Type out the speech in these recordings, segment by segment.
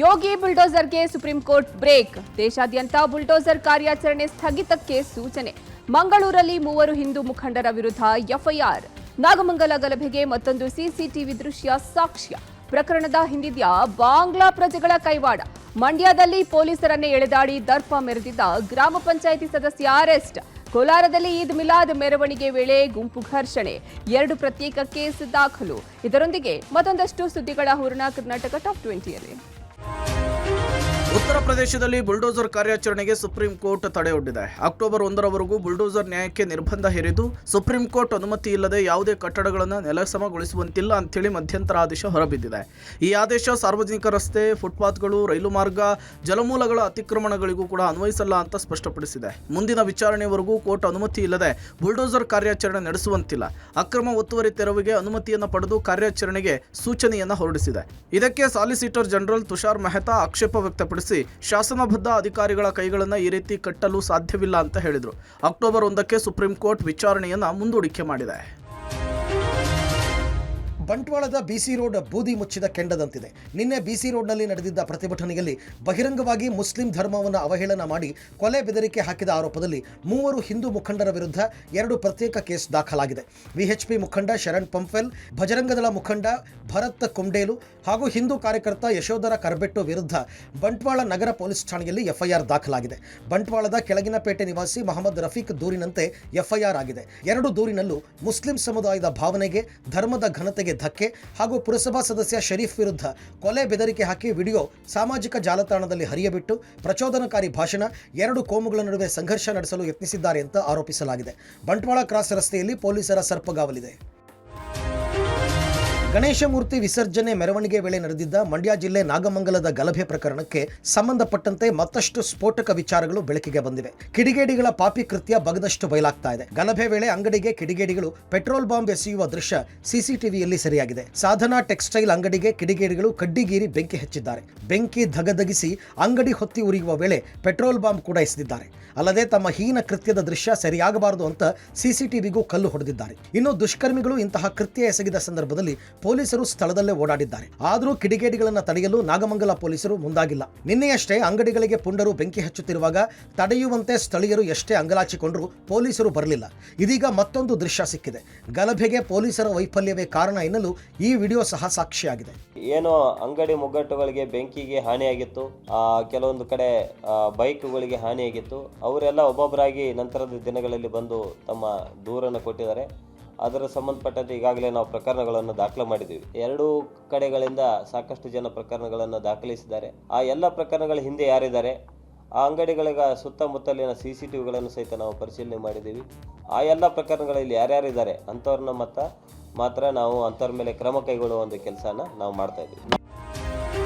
ಯೋಗಿ ಬುಲ್ಡೋಸರ್ಗೆ Supreme Court brake. ದೇಶಾದ್ಯಂತ bulldozer ಕಾರ್ಯಾಚರಣೆ ಸ್ಥಗಿತಕ್ಕೆ ಸೂಚನೆ. ಮಂಗಳೂರಲ್ಲಿ 3 ಹಿಂದೂ ಮುಖಂಡರ ವಿರುದ್ಧ ಎಫ್ಐಆರ್. ನಾಗಮಂಗಲ ಗಲಭೆಗೆ ಮತ್ತೊಂದು ಸಿಸಿಟಿವಿ ದೃಶ್ಯ ಸಾಕ್ಷ್ಯ. ಪ್ರಕರಣದ ಹಿಂದಿದ್ಯ ಬಾಂಗ್ಲಾ ಪ್ರಜೆಗಳ ಕೈವಾಡ. ಮಂಡ್ಯದಲ್ಲಿ ಪೊಲೀಸರನ್ನೇ ಎಳೆದಾಡಿ ದರ್ಪ ಮೆರೆದಿದ್ದ ಗ್ರಾಮ ಪಂಚಾಯಿತಿ ಸದಸ್ಯ ಅರೆಸ್ಟ್. ಕೋಲಾರದಲ್ಲಿ ಈದ್ ಮಿಲಾದ್ ಮೆರವಣಿಗೆ ವೇಳೆ ಗುಂಪು ಘರ್ಷಣೆ. 2 ಪ್ರತ್ಯೇಕ ಕೇಸ್ ದಾಖಲು. ಇದರೊಂದಿಗೆ ಮತ್ತೊಂದಷ್ಟು ಸುದ್ದಿಗಳ ಹೂರಣ ಕರ್ನಾಟಕ ಟಾಪ್ 20ಯಲ್ಲಿ. ಉತ್ತರ ಪ್ರದೇಶದಲ್ಲಿ ಬುಲ್ಡೋಸರ್ ಕಾರ್ಯಾಚರಣೆಗೆ ಸುಪ್ರೀಂ ಕೋರ್ಟ್ ತಡೆಯೊಡ್ಡಿದೆ. ಅಕ್ಟೋಬರ್ 1ರವರೆಗೂ ಬುಲ್ಡೋಸರ್ ನ್ಯಾಯಕ್ಕೆ ನಿರ್ಬಂಧ ಹೇರಿದ್ದು, ಸುಪ್ರೀಂ ಕೋರ್ಟ್ ಅನುಮತಿ ಇಲ್ಲದೆ ಯಾವುದೇ ಕಟ್ಟಡಗಳನ್ನು ನೆಲಸಮಗೊಳಿಸುವಂತಿಲ್ಲ ಅಂತೇಳಿ ಮಧ್ಯಂತರ ಆದೇಶ ಹೊರಬಿದ್ದಿದೆ. ಈ ಆದೇಶ ಸಾರ್ವಜನಿಕ ರಸ್ತೆ, ಫುಟ್ಪಾತ್ಗಳು, ರೈಲು ಮಾರ್ಗ, ಜಲಮೂಲಗಳ ಅತಿಕ್ರಮಣಗಳಿಗೂ ಕೂಡ ಅನ್ವಯಿಸಲ್ಲ ಅಂತ ಸ್ಪಷ್ಟಪಡಿಸಿದೆ. ಮುಂದಿನ ವಿಚಾರಣೆವರೆಗೂ ಕೋರ್ಟ್ ಅನುಮತಿ ಇಲ್ಲದೆ ಬುಲ್ಡೋಸರ್ ಕಾರ್ಯಾಚರಣೆ ನಡೆಸುವಂತಿಲ್ಲ. ಅಕ್ರಮ ಒತ್ತುವರಿ ತೆರವಿಗೆ ಅನುಮತಿಯನ್ನು ಪಡೆದು ಕಾರ್ಯಾಚರಣೆಗೆ ಸೂಚನೆಯನ್ನು ಹೊರಡಿಸಿದೆ. ಇದಕ್ಕೆ ಸಾಲಿಸಿಟರ್ ಜನರಲ್ ತುಷಾರ್ ಮೆಹ್ತಾ ಆಕ್ಷೇಪ ವ್ಯಕ್ತಪಡಿಸಿ ಶಾಸನಬದ್ಧ ಅಧಿಕಾರಿಗಳ ಕೈಗಳನ್ನು ಈ ರೀತಿ ಕಟ್ಟಲು ಸಾಧ್ಯವಿಲ್ಲ ಅಂತ ಹೇಳಿದರು. ಅಕ್ಟೋಬರ್ 1ಕ್ಕೆ ಸುಪ್ರೀಂ ಕೋರ್ಟ್ ವಿಚಾರಣೆಯನ್ನು ಮುಂದೂಡಿಕೆ ಮಾಡಿದೆ. ಬಂಟ್ವಾಳದ ಬಿಸಿ ರೋಡ್ ಬೂದಿ ಮುಚ್ಚಿದ ಕೆಂಡದಂತಿದೆ. ನಿನ್ನೆ ಬಿಸಿ ರೋಡ್ನಲ್ಲಿ ನಡೆದಿದ್ದ ಪ್ರತಿಭಟನೆಯಲ್ಲಿ ಬಹಿರಂಗವಾಗಿ ಮುಸ್ಲಿಂ ಧರ್ಮವನ್ನು ಅವಹೇಳನ ಮಾಡಿ ಕೊಲೆ ಬೆದರಿಕೆ ಹಾಕಿದ ಆರೋಪದಲ್ಲಿ 3 ಹಿಂದೂ ಮುಖಂಡರ ವಿರುದ್ಧ 2 ಪ್ರತ್ಯೇಕ ಕೇಸ್ ದಾಖಲಾಗಿದೆ. ವಿಎಚ್ಪಿ ಮುಖಂಡ ಶರಣ್ ಪಂಫೆಲ್, ಭಜರಂಗದಳ ಮುಖಂಡ ಭರತ್ ಕುಂಡೇಲು ಹಾಗೂ ಹಿಂದೂ ಕಾರ್ಯಕರ್ತ ಯಶೋಧರ ಕರ್ಬೆಟ್ಟು ವಿರುದ್ಧ ಬಂಟ್ವಾಳ ನಗರ ಪೊಲೀಸ್ ಠಾಣೆಯಲ್ಲಿ ಎಫ್ಐಆರ್ ದಾಖಲಾಗಿದೆ. ಬಂಟ್ವಾಳದ ಕೆಳಗಿನಪೇಟೆ ನಿವಾಸಿ ಮೊಹಮ್ಮದ್ ರಫೀಕ್ ದೂರಿನಂತೆ ಎಫ್ಐಆರ್ ಆಗಿದೆ. 2 ದೂರಿನಲ್ಲೂ ಮುಸ್ಲಿಂ ಸಮುದಾಯದ ಭಾವನೆಗೆ, ಧರ್ಮದ ಘನತೆಗೆ ಧಕ್ಕೆ ಹಾಗೂ ಪುರಸಭಾ ಸದಸ್ಯ ಶರೀಫ್ ವಿರುದ್ಧ ಕೊಲೆ ಬೆದರಿಕೆ ಹಾಕಿ ವಿಡಿಯೋ ಸಾಮಾಜಿಕ ಜಾಲತಾಣದಲ್ಲಿ ಹರಿಯಬಿಟ್ಟು ಪ್ರಚೋದನಕಾರಿ ಭಾಷಣ, 2 ಕೋಮುಗಳ ನಡುವೆ ಸಂಘರ್ಷ ನಡೆಸಲು ಯತ್ನಿಸಿದ್ದಾರೆ ಅಂತ ಆರೋಪಿಸಲಾಗಿದೆ. ಬಂಟ್ವಾಳ ಕ್ರಾಸ್ ರಸ್ತೆಯಲ್ಲಿ ಪೊಲೀಸರ ಸರ್ಪಗಾವಲಿದೆ. ಗಣೇಶ ಮೂರ್ತಿ ವಿಸರ್ಜನೆ ಮೆರವಣಿಗೆ ವೇಳೆ ನಡೆದಿದ್ದ ಮಂಡ್ಯ ಜಿಲ್ಲೆ ನಾಗಮಂಗಲದ ಗಲಭೆ ಪ್ರಕರಣಕ್ಕೆ ಸಂಬಂಧಪಟ್ಟಂತೆ ಮತ್ತಷ್ಟು ಸ್ಫೋಟಕ ವಿಚಾರಗಳು ಬೆಳಕಿಗೆ ಬಂದಿವೆ. ಕಿಡಿಗೇಡಿಗಳ ಪಾಪಿ ಕೃತ್ಯ ಬಗದಷ್ಟು ಬಯಲಾಗ್ತಾ ಇದೆ. ಗಲಭೆ ವೇಳೆ ಅಂಗಡಿಗೆ ಕಿಡಿಗೇಡಿಗಳು ಪೆಟ್ರೋಲ್ ಬಾಂಬ್ ಎಸೆಯುವ ದೃಶ್ಯ ಸಿಸಿಟಿವಿಯಲ್ಲಿ ಸೆರೆಯಾಗಿದೆ. ಸಾಧನಾ ಟೆಕ್ಸ್ಟೈಲ್ ಅಂಗಡಿಗೆ ಕಿಡಿಗೇಡಿಗಳು ಕಡ್ಡಿಗೀರಿ ಬೆಂಕಿ ಹಚ್ಚಿದ್ದಾರೆ. ಬೆಂಕಿ ಧಗಧಗಿಸಿ ಅಂಗಡಿ ಹೊತ್ತಿ ಉರಿಯುವ ವೇಳೆ ಪೆಟ್ರೋಲ್ ಬಾಂಬ್ ಕೂಡ ಎಸೆದಿದ್ದಾರೆ. ಅಲ್ಲದೆ ತಮ್ಮ ಹೀನ ಕೃತ್ಯದ ದೃಶ್ಯ ಸರಿಯಾಗಬಾರದು ಅಂತ ಸಿಸಿಟಿವಿಗೂ ಕಲ್ಲು ಹೊಡೆದಿದ್ದಾರೆ. ಇನ್ನು ದುಷ್ಕರ್ಮಿಗಳು ಇಂತಹ ಕೃತ್ಯ ಎಸಗಿದ ಸಂದರ್ಭದಲ್ಲಿ ಪೊಲೀಸರು ಸ್ಥಳದಲ್ಲೇ ಓಡಾಡಿದ್ದಾರೆ. ಆದರೂ ಕಿಡಿಗೇಡಿಗಳನ್ನು ತಡೆಯಲು ನಾಗಮಂಗಲ ಪೊಲೀಸರು ಮುಂದಾಗಿಲ್ಲ. ನಿನ್ನೆಯಷ್ಟೇ ಅಂಗಡಿಗಳಿಗೆ ಪುಂಡರು ಬೆಂಕಿ ಹಚ್ಚುತ್ತಿರುವಾಗ ತಡೆಯುವಂತೆ ಸ್ಥಳೀಯರು ಎಷ್ಟೇ ಅಂಗಲಾಚಿಕೊಂಡರೂ ಪೊಲೀಸರು ಬರಲಿಲ್ಲ. ಇದೀಗ ಮತ್ತೊಂದು ದೃಶ್ಯ ಸಿಕ್ಕಿದೆ. ಗಲಭೆಗೆ ಪೊಲೀಸರ ವೈಫಲ್ಯವೇ ಕಾರಣ ಎನ್ನಲು ಈ ವಿಡಿಯೋ ಸಹ ಸಾಕ್ಷಿಯಾಗಿದೆ. ಏನೋ ಅಂಗಡಿ ಮುಗ್ಗಟ್ಟುಗಳಿಗೆ ಬೆಂಕಿಗೆ ಹಾನಿಯಾಗಿತ್ತು, ಕೆಲವೊಂದು ಕಡೆ ಬೈಕ್ಗಳಿಗೆ ಹಾನಿಯಾಗಿತ್ತು. ಅವರೆಲ್ಲ ಒಬ್ಬೊಬ್ಬರಾಗಿ ನಂತರದ ದಿನಗಳಲ್ಲಿ ಬಂದು ತಮ್ಮ ದೂರನ್ನು ಕೊಟ್ಟಿದ್ದಾರೆ. ಅದರ ಸಂಬಂಧಪಟ್ಟಂತೆ ಈಗಾಗಲೇ ನಾವು ಪ್ರಕರಣಗಳನ್ನು ದಾಖಲೆ ಮಾಡಿದ್ದೀವಿ. 2 ಕಡೆಗಳಿಂದ ಸಾಕಷ್ಟು ಜನ ಪ್ರಕರಣಗಳನ್ನು ದಾಖಲಿಸಿದ್ದಾರೆ. ಆ ಎಲ್ಲ ಪ್ರಕರಣಗಳ ಹಿಂದೆ ಯಾರಿದ್ದಾರೆ, ಆ ಅಂಗಡಿಗಳ ಸುತ್ತಮುತ್ತಲಿನ ಸಿಸಿಟಿವಿಗಳನ್ನು ಸಹಿತ ನಾವು ಪರಿಶೀಲನೆ ಮಾಡಿದ್ದೀವಿ. ಆ ಎಲ್ಲ ಪ್ರಕರಣಗಳಲ್ಲಿ ಯಾರ್ಯಾರಿದ್ದಾರೆ ಅಂಥವ್ರನ್ನ ಮಾತ್ರ ನಾವು ಅಂಥವ್ರ ಮೇಲೆ ಕ್ರಮ ಕೈಗೊಳ್ಳುವ ಒಂದು ಕೆಲಸನ ನಾವು ಮಾಡ್ತಾ ಇದ್ದೀವಿ.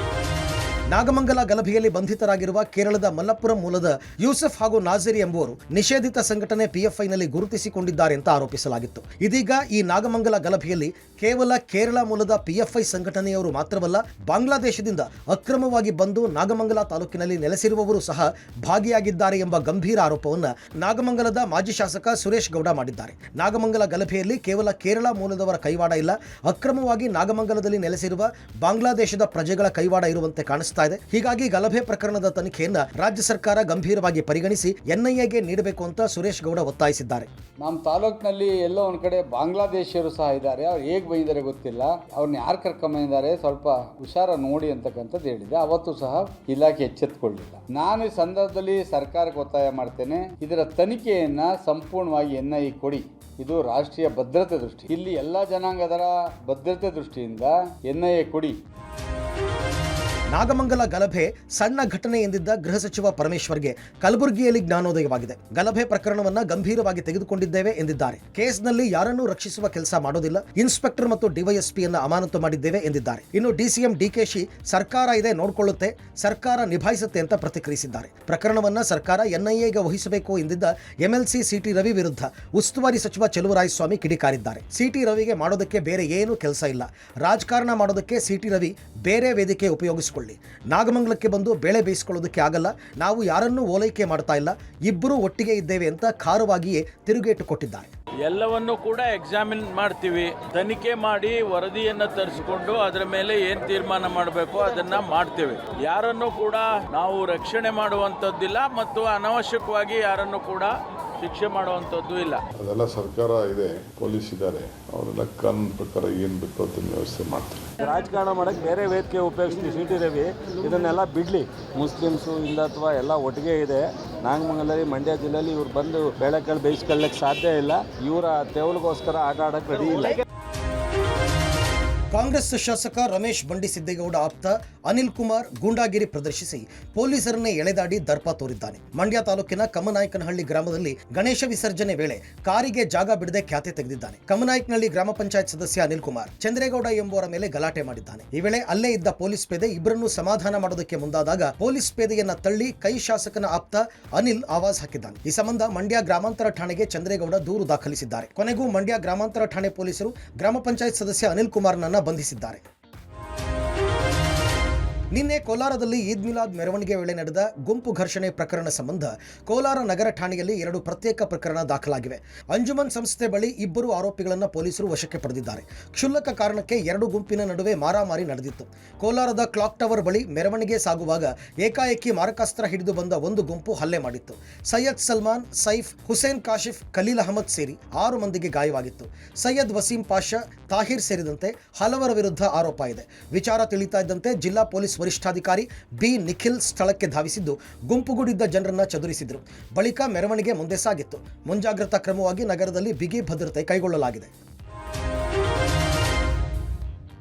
ನಾಗಮಂಗಲ ಗಲಭೆಯಲ್ಲಿ ಬಂಧಿತರಾಗಿರುವ ಕೇರಳದ ಮಲ್ಲಪುರಂ ಮೂಲದ ಯೂಸಫ್ ಹಾಗೂ ನಾಜಿರ್ ಎಂಬುವರು ನಿಷೇಧಿತ ಸಂಘಟನೆ ಪಿಎಫ್ಐನಲ್ಲಿ ಗುರುತಿಸಿಕೊಂಡಿದ್ದಾರೆ ಅಂತ ಆರೋಪಿಸಲಾಗಿತ್ತು. ಇದೀಗ ಈ ನಾಗಮಂಗಲ ಗಲಭೆಯಲ್ಲಿ ಕೇವಲ ಕೇರಳ ಮೂಲದ ಪಿಎಫ್ಐ ಸಂಘಟನೆಯವರು ಮಾತ್ರವಲ್ಲ, ಬಾಂಗ್ಲಾದೇಶದಿಂದ ಅಕ್ರಮವಾಗಿ ಬಂದು ನಾಗಮಂಗಲ ತಾಲೂಕಿನಲ್ಲಿ ನೆಲೆಸಿರುವವರು ಸಹ ಭಾಗಿಯಾಗಿದ್ದಾರೆ ಎಂಬ ಗಂಭೀರ ಆರೋಪವನ್ನು ನಾಗಮಂಗಲದ ಮಾಜಿ ಶಾಸಕ ಸುರೇಶ್ ಗೌಡ ಮಾಡಿದ್ದಾರೆ. ನಾಗಮಂಗಲ ಗಲಭೆಯಲ್ಲಿ ಕೇವಲ ಕೇರಳ ಮೂಲದವರ ಕೈವಾಡ ಇಲ್ಲ, ಅಕ್ರಮವಾಗಿ ನಾಗಮಂಗಲದಲ್ಲಿ ನೆಲೆಸಿರುವ ಬಾಂಗ್ಲಾದೇಶದ ಪ್ರಜೆಗಳ ಕೈವಾಡ ಇರುವಂತೆ ಕಾಣಿಸ್ತಾ ಇದೆ. ಹೀಗಾಗಿ ಗಲಭೆ ಪ್ರಕರಣದ ತನಿಖೆಯನ್ನ ರಾಜ್ಯ ಸರ್ಕಾರ ಗಂಭೀರವಾಗಿ ಪರಿಗಣಿಸಿ ಎನ್ಐಎಗೆ ನೀಡಬೇಕು ಅಂತ ಸುರೇಶ್ ಗೌಡ ಒತ್ತಾಯಿಸಿದ್ದಾರೆ. ನಮ್ಮ ತಾಲೂಕಿನಲ್ಲಿ ಎಲ್ಲೋ ಒಂದು ಕಡೆ ಬಾಂಗ್ಲಾದೇಶಿಯರು ಸಹ ಇದ್ದಾರೆ. ಅವ್ರು ಹೇಗೆ ಬಂದಿದ್ದಾರೆ ಗೊತ್ತಿಲ್ಲ, ಅವ್ರನ್ನ ಯಾರು ಕರ್ಕೊಂಬಂದಿದ್ದಾರೆ ಸ್ವಲ್ಪ ಹುಷಾರ ನೋಡಿ ಅಂತಕ್ಕಂಥದ್ದು ಹೇಳಿದೆ. ಅವತ್ತು ಸಹ ಇಲಾಖೆ ಎಚ್ಚೆತ್ತುಕೊಳ್ಳಿಲ್ಲ. ನಾನು ಈ ಸಂದರ್ಭದಲ್ಲಿ ಸರ್ಕಾರಕ್ಕೆ ಒತ್ತಾಯ ಮಾಡ್ತೇನೆ, ಇದರ ತನಿಖೆಯನ್ನ ಸಂಪೂರ್ಣವಾಗಿ ಎನ್ಐಎ ಕೊಡಿ. ಇದು ರಾಷ್ಟ್ರೀಯ ಭದ್ರತೆ ದೃಷ್ಟಿ, ಇಲ್ಲಿ ಎಲ್ಲ ಜನಾಂಗದರ ಭದ್ರತೆ ದೃಷ್ಟಿಯಿಂದ ಎನ್ಐಎ ಕೊಡಿ. ನಾಗಮಂಗಲ ಗಲಭೆ ಸಣ್ಣ ಘಟನೆ ಎಂದಿದ್ದ ಗೃಹ ಸಚಿವ ಪರಮೇಶ್ವರ್ಗೆ ಕಲಬುರಗಿಯಲ್ಲಿ ಜ್ಞಾನೋದಯವಾಗಿದೆ. ಗಲಭೆ ಪ್ರಕರಣವನ್ನ ಗಂಭೀರವಾಗಿ ತೆಗೆದುಕೊಂಡಿದ್ದೇವೆ ಎಂದಿದ್ದಾರೆ. ಕೇಸ್ನಲ್ಲಿ ಯಾರನ್ನೂ ರಕ್ಷಿಸುವ ಕೆಲಸ ಮಾಡೋದಿಲ್ಲ, ಇನ್ಸ್ಪೆಕ್ಟರ್ ಮತ್ತು ಡಿವೈಎಸ್ಪಿಯನ್ನ ಅಮಾನತು ಮಾಡಿದ್ದೇವೆ ಎಂದಿದ್ದಾರೆ. ಇನ್ನು ಡಿಸಿಎಂ ಡಿಕೆಶಿ ಸರ್ಕಾರ ಇದೆ ನೋಡಿಕೊಳ್ಳುತ್ತೆ, ಸರ್ಕಾರ ನಿಭಾಯಿಸುತ್ತೆ ಅಂತ ಪ್ರತಿಕ್ರಿಯಿಸಿದ್ದಾರೆ. ಪ್ರಕರಣವನ್ನ ಸರ್ಕಾರ ಎನ್ಐಎಗೆ ವಹಿಸಬೇಕು ಎಂದಿದ್ದ ಎಂಎಲ್ಸಿ ಸಿಟಿ ರವಿ ವಿರುದ್ಧ ಉಸ್ತುವಾರಿ ಸಚಿವ ಚೆಲುವರಾಯಸ್ವಾಮಿ ಕಿಡಿಕಾರಿದ್ದಾರೆ. ಸಿಟಿ ರವಿಗೆ ಮಾಡೋದಕ್ಕೆ ಬೇರೆ ಏನೂ ಕೆಲಸ ಇಲ್ಲ, ರಾಜಕಾರಣ ಮಾಡೋದಕ್ಕೆ ಸಿಟಿ ರವಿ ಬೇರೆ ವೇದಿಕೆ ಉಪಯೋಗಿಸಿಕೊಳ್ಳಿ. ನಾಗಮಂಗಲಕ್ಕೆ ಬಂದು ಬೇಳೆ ಬೇಯಿಸಿಕೊಳ್ಳೋದಕ್ಕೆ ಆಗಲ್ಲ, ನಾವು ಯಾರನ್ನೂ ಓಲೈಕೆ ಮಾಡ್ತಾ ಇಲ್ಲ, ಇಬ್ಬರೂ ಒಟ್ಟಿಗೆ ಇದ್ದೇವೆ ಅಂತ ಖಾರವಾಗಿಯೇ ತಿರುಗೇಟು ಕೊಟ್ಟಿದ್ದಾರೆ. ಎಲ್ಲವನ್ನು ಕೂಡ ಎಕ್ಸಾಮಿನ್ ಮಾಡ್ತೀವಿ. ತನಿಖೆ ಮಾಡಿ ವರದಿಯನ್ನು ತರಿಸಿಕೊಂಡು ಅದರ ಮೇಲೆ ಏನು ತೀರ್ಮಾನ ಮಾಡಬೇಕು ಅದನ್ನ ಮಾಡ್ತೇವೆ. ಯಾರನ್ನು ಕೂಡ ನಾವು ರಕ್ಷಣೆ ಮಾಡುವಂಥದ್ದಿಲ್ಲ ಮತ್ತು ಅನಾವಶ್ಯಕವಾಗಿ ಯಾರನ್ನು ಕೂಡ ಶಿಕ್ಷೆ ಮಾಡುವಂಥದ್ದು ಇಲ್ಲ. ಅದೆಲ್ಲ ಸರ್ಕಾರ ಇದೆ, ಪೊಲೀಸ್ ಇದ್ದಾರೆ, ಅವರೆಲ್ಲ ಕಾನೂನು ಪ್ರಕಾರ ಏನು ಬೇಕೋ ಅದನ್ನ ವ್ಯವಸ್ಥೆ ಮಾಡ್ತಾರೆ. ರಾಜಕಾರಣ ಮಾಡೋಕ್ಕೆ ಬೇರೆ ವೇದಿಕೆ ಉಪಯೋಗಿಸ್ತೀವಿ. ಸಿ ಟಿ ರವಿ ಇದನ್ನೆಲ್ಲ ಬಿಡಲಿ. ಮುಸ್ಲಿಮ್ಸು ಹಿಂದುತ್ವ ಎಲ್ಲ ಒಟ್ಟಿಗೆ ಇದೆ. ನಾಗಮಂಗಲದಲ್ಲಿ ಮಂಡ್ಯ ಜಿಲ್ಲೆಯಲ್ಲಿ ಇವ್ರು ಬಂದು ಬೆಳೆಕಾಳು ಬೇಯಿಸ್ಕೊಳ್ಳಕ್ಕೆ ಸಾಧ್ಯ ಇಲ್ಲ. ಇವರ ತೆವಲಿಗೋಸ್ಕರ ಆಟ ಆಡೋಕ್ಕೆ ರೆಡಿ ಇಲ್ಲ. ಕಾಂಗ್ರೆಸ್ ಶಾಸಕ ರಮೇಶ್ ಬಂಡಿಸಿದ್ದೇಗೌಡ ಆಪ್ತ ಅನಿಲ್ ಕುಮಾರ್ ಗೂಂಡಾಗಿರಿ ಪ್ರದರ್ಶಿಸಿ ಪೊಲೀಸರನ್ನೇ ಎಳೆದಾಡಿ ದರ್ಪ ತೋರಿದ್ದಾನೆ. ಮಂಡ್ಯ ತಾಲೂಕಿನ ಕಮ್ಮನಾಯಕನಹಳ್ಳಿ ಗ್ರಾಮದಲ್ಲಿ ಗಣೇಶ ವಿಸರ್ಜನೆ ವೇಳೆ ಕಾರಿಗೆ ಜಾಗ ಬಿಡದೆ ಖ್ಯಾತೆ ತೆಗೆದಿದ್ದಾನೆ. ಕಮ್ಮನಾಯಕನಹಳ್ಳಿ ಗ್ರಾಮ ಪಂಚಾಯತ್ ಸದಸ್ಯ ಅನಿಲ್ ಕುಮಾರ್ ಚಂದ್ರೇಗೌಡ ಎಂಬುವರ ಮೇಲೆ ಗಲಾಟೆ ಮಾಡಿದ್ದಾನೆ. ಈ ವೇಳೆ ಅಲ್ಲೇ ಇದ್ದ ಪೊಲೀಸ್ ಪೇದೆ ಇಬ್ಬರನ್ನು ಸಮಾಧಾನ ಮಾಡೋದಕ್ಕೆ ಮುಂದಾದಾಗ ಪೊಲೀಸ್ ಪೇದೆಯನ್ನ ತಳ್ಳಿ ಕೈ ಶಾಸಕನ ಆಪ್ತ ಅನಿಲ್ ಆವಾಜ್ ಹಾಕಿದ್ದಾನೆ. ಈ ಸಂಬಂಧ ಮಂಡ್ಯ ಗ್ರಾಮಾಂತರ ಠಾಣೆಗೆ ಚಂದ್ರೇಗೌಡ ದೂರು ದಾಖಲಿಸಿದ್ದಾರೆ. ಕೊನೆಗೂ ಮಂಡ್ಯ ಗ್ರಾಮಾಂತರ ಠಾಣೆ ಪೊಲೀಸರು ಗ್ರಾಮ ಪಂಚಾಯತ್ ಸದಸ್ಯ ಅನಿಲ್ ಕುಮಾರ್ನನ್ನ ಬಂಧಿಸಿದ್ದಾರೆ. ನಿನ್ನೆ ಕೋಲಾರದಲ್ಲಿ ಈದ್ ಮಿಲಾದ್ ಮೆರವಣಿಗೆ ವೇಳೆ ನಡೆದ ಗುಂಪು ಘರ್ಷಣೆ ಪ್ರಕರಣ ಸಂಬಂಧ ಕೋಲಾರ ನಗರ ಠಾಣೆಯಲ್ಲಿ 2 ಪ್ರತ್ಯೇಕ ಪ್ರಕರಣ ದಾಖಲಾಗಿವೆ. ಅಂಜುಮನ್ ಸಂಸ್ಥೆ ಬಳಿ ಇಬ್ಬರು ಆರೋಪಿಗಳನ್ನು ಪೊಲೀಸರು ವಶಕ್ಕೆ ಪಡೆದಿದ್ದಾರೆ. ಕ್ಷುಲ್ಲಕ ಕಾರಣಕ್ಕೆ 2 ಗುಂಪಿನ ನಡುವೆ ಮಾರಾಮಾರಿ ನಡೆದಿತ್ತು. ಕೋಲಾರದ ಕ್ಲಾಕ್ ಟವರ್ ಬಳಿ ಮೆರವಣಿಗೆ ಸಾಗುವಾಗ ಏಕಾಏಕಿ ಮಾರಕಾಸ್ತ್ರ ಹಿಡಿದು ಬಂದ ಒಂದು ಗುಂಪು ಹಲ್ಲೆ ಮಾಡಿತ್ತು. ಸೈಯದ್ ಸಲ್ಮಾನ್, ಸೈಫ್, ಹುಸೇನ್ ಕಾಶಿಫ್, ಖಲೀಲ್ ಅಹಮದ್ ಸೇರಿ 6 ಮಂದಿಗೆ ಗಾಯವಾಗಿತ್ತು. ಸೈಯದ್ ವಸೀಂ ಪಾಷಾ, ತಾಹಿರ್ ಸೇರಿದಂತೆ ಹಲವರ ವಿರುದ್ಧ ಆರೋಪ ಇದೆ. ವಿಚಾರ ತಿಳಿತಾ ಇದ್ದಂತೆ ಜಿಲ್ಲಾ ಪೊಲೀಸ್ ವರಿಷ್ಠಾಧಿಕಾರಿ ಬಿ ನಿಖಿಲ್ ಸ್ಥಳಕ್ಕೆ ಧಾವಿಸಿದ್ದು ಗುಂಪುಗೂಡಿದ್ದ ಜನರನ್ನ ಚದುರಿಸಿದರು. ಬಳಿಕ ಮೆರವಣಿಗೆ ಮುಂದೆ ಸಾಗಿತ್ತು. ಮುಂಜಾಗ್ರತಾ ಕ್ರಮವಾಗಿ ನಗರದಲ್ಲಿ ಬಿಗಿ ಭದ್ರತೆ ಕೈಗೊಳ್ಳಲಾಗಿದೆ.